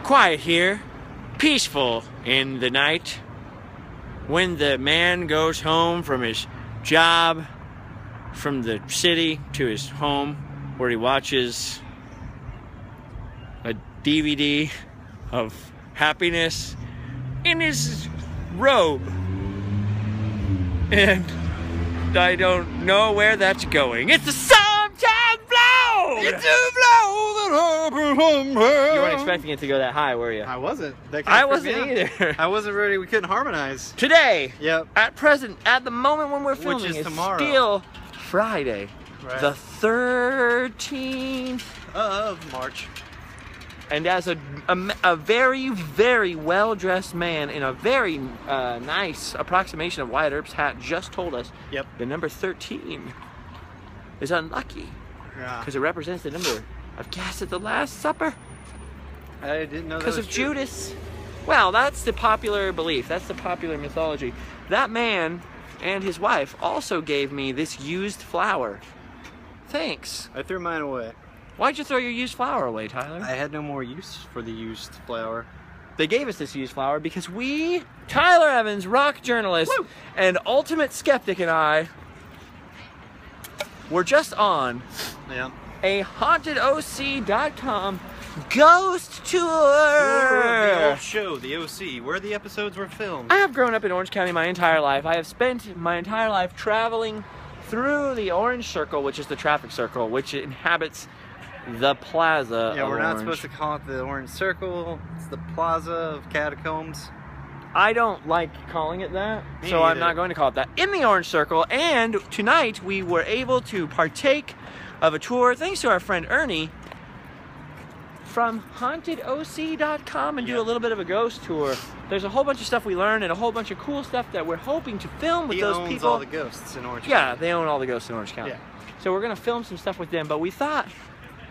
quiet here, peaceful in the night. When the man goes home from his job, from the city to his home, where he watches a DVD of happiness in his robe. And I don't know where that's going. It's the summertime blow! It's a blow that happens. You weren't expecting it to go that high, were you? I wasn't. I wasn't either. I wasn't ready. We couldn't harmonize. Today, Yep. at present, at the moment when we're filming, Which is it's tomorrow. still Friday, Right. the 13th. Of March. And as a very, very well-dressed man in a very nice approximation of Wyatt Earp's hat just told us, Yep. the number 13 is unlucky Yeah. because it represents the number of guests at the Last Supper I didn't know that because was of true. Judas. Well, that's the popular belief. That's the popular mythology. That man and his wife also gave me this used flower. Thanks. I threw mine away. Why'd you throw your used flower away, Tyler? I had no more use for the used flower. They gave us this used flower because we, Tyler Evans, rock journalist, Woo! and ultimate skeptic, and I were just on Yeah. a HauntedOC.com ghost The tour. old show, the OC, where the episodes were filmed. I have grown up in Orange County my entire life. I have spent my entire life traveling through the Orange Circle, which is the traffic circle, which inhabits the plaza Yeah, of we're not Orange. supposed to call it the Orange Circle. It's the Plaza of Catacombs. I don't like calling it that, Me so I'm either. not going to call it that. In the Orange Circle, and tonight we were able to partake of a tour thanks to our friend Ernie from HauntedOC.com and do a little bit of a ghost tour. There's a whole bunch of stuff we learned and a whole bunch of cool stuff that we're hoping to film with He those owns people. all the ghosts in Orange Yeah, County. they own all the ghosts in Orange County. Yeah. So we're going to film some stuff with them, but we thought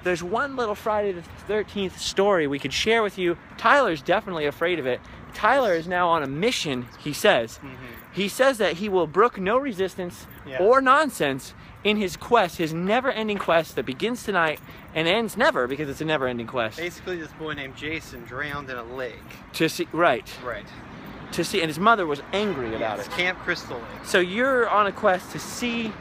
there's one little Friday the 13th story we could share with you. Tyler's definitely afraid of it. Tyler is now on a mission, he says. He says that he will brook no resistance Yeah. or nonsense in his quest, his never-ending quest that begins tonight and ends never because it's a never-ending quest. Basically, this boy named Jason drowned in a lake. To see, right, Right. to see, and his mother was angry about It's it. Camp Crystal Lake. So you're on a quest to see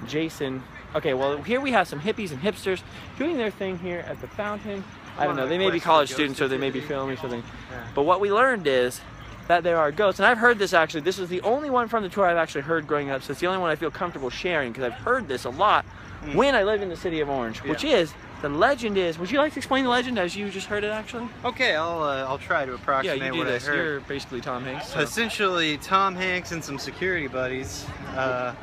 Jason. Okay, well, here we have some hippies and hipsters doing their thing here at the fountain. I don't know, they may be college students or they may be filming something. Yeah. But what we learned is that there are ghosts. And I've heard this actually. This is the only one from the tour I've actually heard growing up. So it's the only one I feel comfortable sharing because I've heard this a lot when I lived in the city of Orange. Which is, the legend is, would you like to explain the legend as you just heard it actually? Okay, I'll try to Yeah, approximate you do what this. I heard. You're basically Tom Hanks. so. Essentially, Tom Hanks and some security buddies.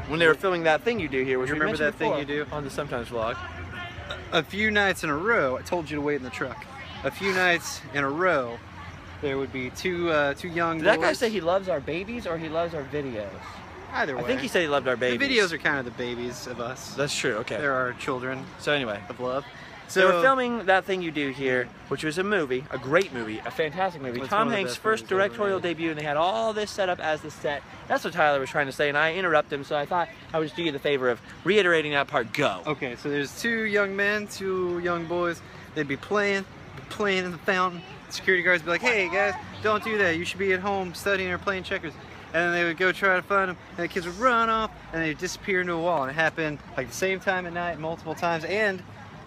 When they were filming that thing you do here, which You we remember mentioned that thing before you do? on the Sometimes vlog. A few nights in a row, I told you to wait in the truck. A few nights in a row, there would be two young Did boys. that guy say he loves our babies or he loves our videos? Either way. I think he said he loved our the babies. videos are kind of the babies of us. That's true, okay. They're our children So anyway, of love. so we're filming That Thing You Do here, which was a movie, a great movie, a fantastic movie. It's Tom one of the Hanks' best first movies ever directorial made. debut, and they had all this set up as the set. That's what Tyler was trying to say, and I interrupted him, so I thought I would just do you the favor of reiterating that part. Go. Okay, so there's two young men, two young boys. They'd be playing in the fountain. Security guards would be like, "Hey guys, don't do that. You should be at home studying or playing checkers." And then they would go try to find them, and the kids would run off, and they'd disappear into a wall. And it happened like the same time at night, multiple times. And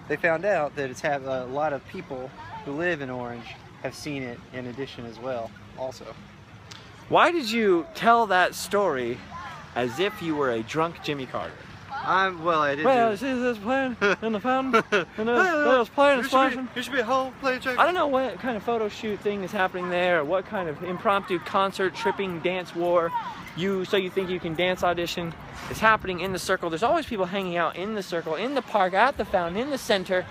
they found out that it's a lot of people who live in Orange have seen it in addition as well, also. Why did you tell that story as if you were a drunk Jimmy Carter? Well, I did. Well, see this playing in the fountain, and there was playing and splashing. You should be at home playing checkers. I don't know what kind of photo shoot thing is happening there, or what kind of impromptu concert, tripping, dance war, so you think you can dance audition is happening in the circle. There's always people hanging out in the circle, in the park, at the fountain, in the center,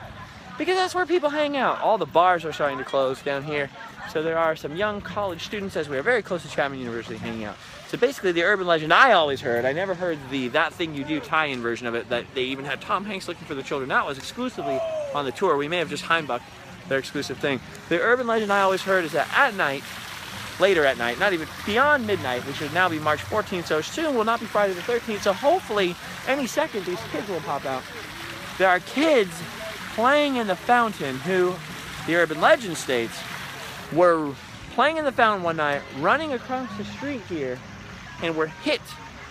because that's where people hang out. All the bars are starting to close down here, so there are some young college students, as we are very close to Chapman University, hanging out. So basically the urban legend I always heard, I never heard the That Thing You Do tie-in version of it, that they even had Tom Hanks looking for the children. That was exclusively on the tour. We may have just Heimbucked their exclusive thing. The urban legend I always heard is that at night, later at night, not even beyond midnight, which would now be March 14th, so soon will not be Friday the 13th, so hopefully any second these kids will pop out. There are kids playing in the fountain who, the urban legend states, were playing in the fountain one night, running across the street here, and were hit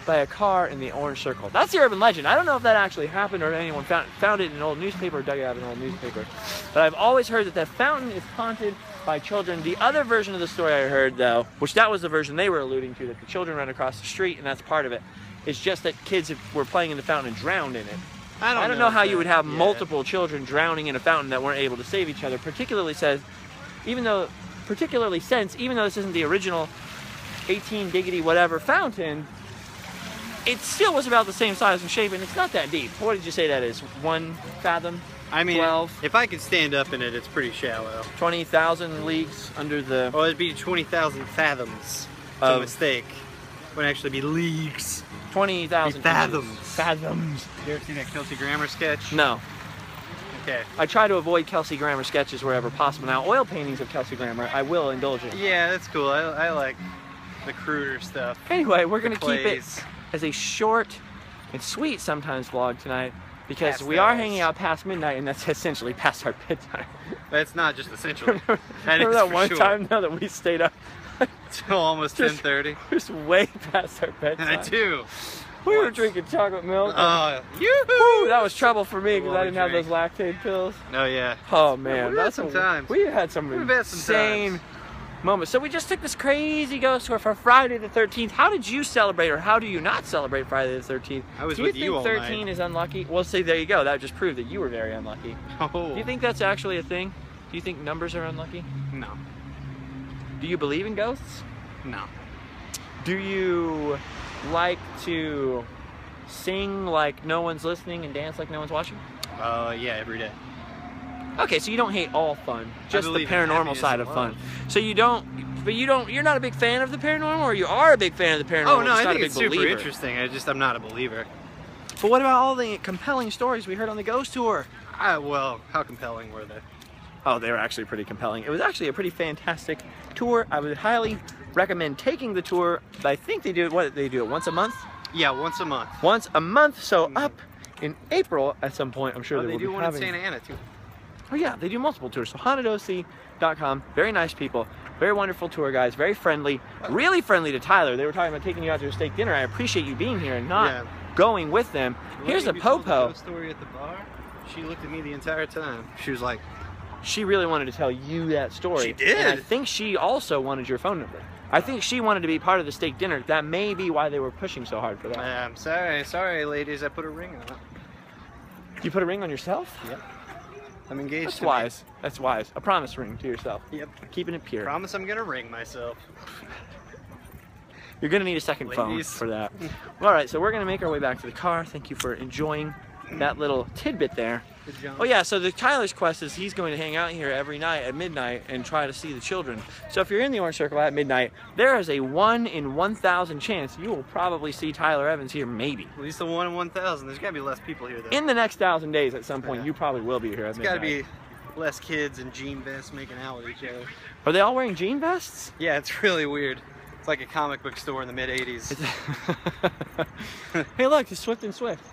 by a car in the orange circle. That's the urban legend. I don't know if that actually happened or anyone found it in an old newspaper or dug it out of an old newspaper. But I've always heard that fountain is haunted by children. The other version of the story I heard, though, which that was the version they were alluding to, that the children ran across the street and that's part of it, is just that kids were playing in the fountain and drowned in it. I don't know how you would have multiple children drowning in a fountain that weren't able to save each other, particularly since even though this isn't the original 18 diggity whatever fountain, it still was about the same size and shape, and it's not that deep. What did you say that is? 1 fathom? I mean, 12? If I could stand up in it, it's pretty shallow. 20,000 leagues under the... Oh, it'd be 20,000 fathoms. It's a mistake. It would actually be leagues. 20,000 fathoms. Fathoms. You ever seen that Kelsey Grammer sketch? No. Okay. I try to avoid Kelsey Grammer sketches wherever possible. Now, oil paintings of Kelsey Grammer, I will indulge in. Yeah, that's cool. I like the cruder stuff. Anyway, we're going to keep it as a short and sweet sometimes vlog tonight because we are hanging out past midnight, and that's essentially past our bedtime. That's not just essentially. Remember that one time though that we stayed up till almost 10:30? Just way past our bedtime. I do. We were drinking chocolate milk. Yoo-hoo! That was trouble for me because I didn't have those lactate pills. Oh yeah. Oh man, that's some times. We had some insane moments. So we just took this crazy ghost tour for Friday the 13th. How did you celebrate, or how do you not celebrate Friday the 13th? I was with you all night. Do you think 13 is unlucky? Well, see, there you go. That just proved that you were very unlucky. Oh. Do you think that's actually a thing? Do you think numbers are unlucky? No. Do you believe in ghosts? No. Do you like to sing like no one's listening and dance like no one's watching? Yeah, every day. Okay, so you don't hate all fun, just the paranormal side of fun. So you're not a big fan of the paranormal, or you are a big fan of the paranormal? Oh no, I think it's super interesting. I'm not a believer. But what about all the compelling stories we heard on the ghost tour? Well, how compelling were they? Oh, they were actually pretty compelling. It was actually a pretty fantastic tour. I would highly recommend taking the tour. I think they do it once a month? Yeah, once a month. Once a month, so up in April at some point, I'm sure they do one in Santa Ana too. Oh yeah, they do multiple tours. So hauntedoc.com, very nice people, very wonderful tour guides, very friendly, really friendly to Tyler. They were talking about taking you out to a steak dinner. I appreciate you being here and not going with them. Here's a popo. Story at the bar. She looked at me the entire time. She was like, she really wanted to tell you that story. She did. And I think she also wanted your phone number. I think she wanted to be part of the steak dinner. That may be why they were pushing so hard for that. I'm sorry, ladies. I put a ring on it. You put a ring on yourself? Yep. I'm engaged. That's wise. That's wise. A promise ring to yourself. Yep. Keeping it pure. Promise I'm gonna ring myself. You're gonna need a second phone for that. All right, so we're gonna make our way back to the car. Thank you for enjoying that little tidbit there. Oh yeah, so Tyler's quest is he's going to hang out here every night at midnight and try to see the children. So if you're in the Orange Circle at midnight, there is a 1 in 1,000 chance you will probably see Tyler Evans here, maybe. At least a 1 in 1,000. There's gotta be less people here though. In the next 1,000 days at some point, you probably will be here at midnight. There's gotta be less kids in jean vests making out with each other. Are they all wearing jean vests? Yeah, it's really weird. It's like a comic book store in the mid-'80s. Hey look, it's Swift and Swift.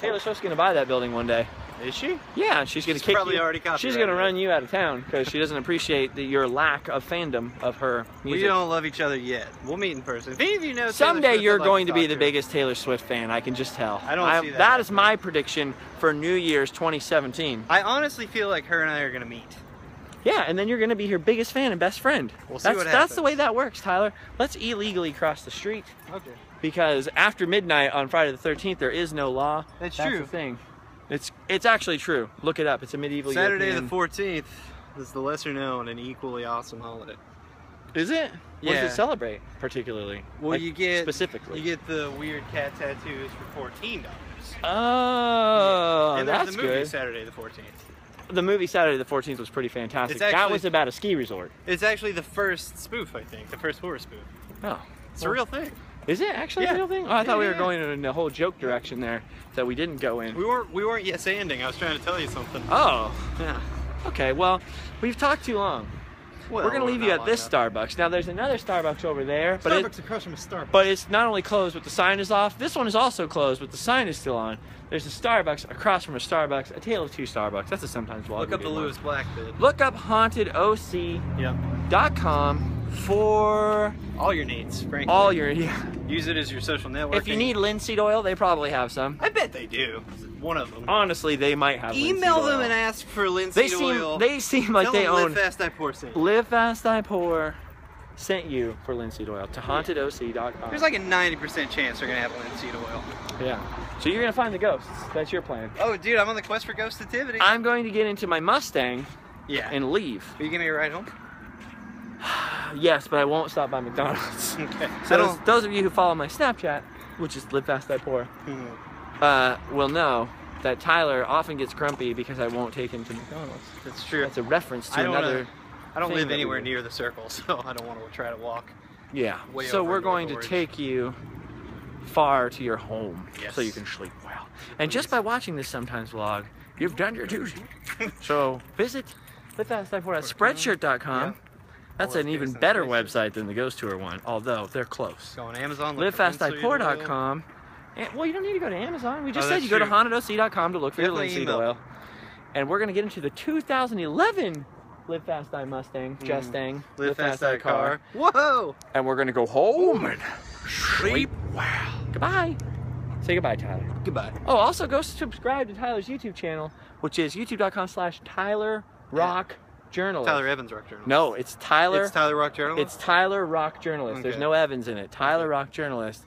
Taylor Swift's gonna buy that building one day. Is she? Yeah, she's gonna kick probably you. Already she's gonna run you out of town because she doesn't appreciate your lack of fandom of her music. We don't love each other yet. We'll meet in person. If any of you know someday you're going to be the biggest Taylor Swift fan. I can just tell. I don't see that. That is my prediction for New Year's 2017. I honestly feel like her and I are gonna meet. Yeah, and then you're gonna be her biggest fan and best friend. We'll see what happens. That's the way that works, Tyler. Let's illegally cross the street. Okay. Because after midnight on Friday the 13th, there is no law. That's true. That's the thing. It's actually true. Look it up. It's a medieval Saturday European... the 14th is the lesser known and equally awesome holiday. Is it? Yeah. What does it celebrate particularly? Well, like, you get specifically. You get the weird cat tattoos for $14. Oh, and that's the movie good. Saturday the 14th. The movie Saturday the 14th was pretty fantastic. That was about a ski resort. It's actually the first spoof, I think. The first horror spoof. Oh. It's a real thing. Is it actually a real thing? Oh, I thought we were going in a whole joke direction there that we didn't go in. We weren't yes-anding. I was trying to tell you something. Oh. Yeah. Okay, well, we've talked too long. Well, we're gonna leave you not at long this enough. Starbucks. Now there's another Starbucks over there, but Starbucks across from a Starbucks. but it's not only closed, but the sign is off. This one is also closed, but the sign is still on. There's a Starbucks across from a Starbucks, a tale of two Starbucks. That's a sometimes vlog. Look up the Lewis Black bid. Look up hauntedoc.com for all your needs, frankly. all your Use it as your social network. If you need linseed oil, they probably have some. I bet they do. One of them. Honestly, they might have. Email them and ask for linseed oil. They seem like Tell they them own. Live Fast I Pour sent you. Live Fast I Pour sent you for linseed oil to hauntedoc.com. There's like a 90% chance they're gonna have linseed oil. Yeah. So you're gonna find the ghosts. That's your plan. Oh, dude, I'm on the quest for ghostativity. I'm going to get into my Mustang. Yeah. And leave. Are you gonna get a ride home? Yes, but I won't stop by McDonald's. Okay. So those of you who follow my Snapchat, which is Live Fast I Pour, will know that Tyler often gets grumpy because I won't take him to McDonald's. That's true. That's a reference to another. I don't live anywhere near the circle, so I don't want to try to walk. Yeah. Way So over we're into going the to gorge. take you far to your home, Yes. so you can sleep well. And just by watching this sometimes vlog, you've done your duty. So visit Live Fast I Pour at Spreadshirt.com. Yeah. That's All an those even guys on better Spreadshirt. website than the Ghost Tour one, although they're close. Go on Amazon. Look for LiveFastIPour.com. And, well, you don't need to go to Amazon. We just said that's you go to true. hauntedoc.com to look for Definitely your linseed email. oil. And we're going to get into the 2011 Live Fast I Mustang, Mustang, Live Fast I Car. Whoa! And we're going to go home and sleep well. Goodbye. Say goodbye, Tyler. Goodbye. Oh, also go subscribe to Tyler's YouTube channel, which is youtube.com/TylerRockJournalist. Tyler Evans Rock Journalist. No, it's Tyler. It's Tyler Rock Journalist? It's Tyler Rock Journalist. There's Okay. no Evans in it. Tyler Rock Journalist,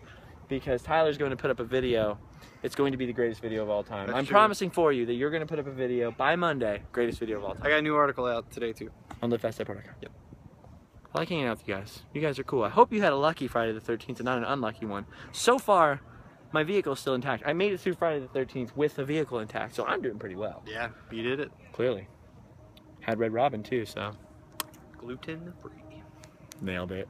because Tyler's going to put up a video. It's going to be the greatest video of all time. That's I'm true. promising for you that you're going to put up a video by Monday. Greatest video of all I time. got a new article out today, too. On LiveFastIPour.com. Yep. I like hanging out with you guys. You guys are cool. I hope you had a lucky Friday the 13th and not an unlucky one. So far, my vehicle is still intact. I made it through Friday the 13th with the vehicle intact, so I'm doing pretty well. Yeah, you did it. Clearly. Had Red Robin too, so Gluten free. nailed it.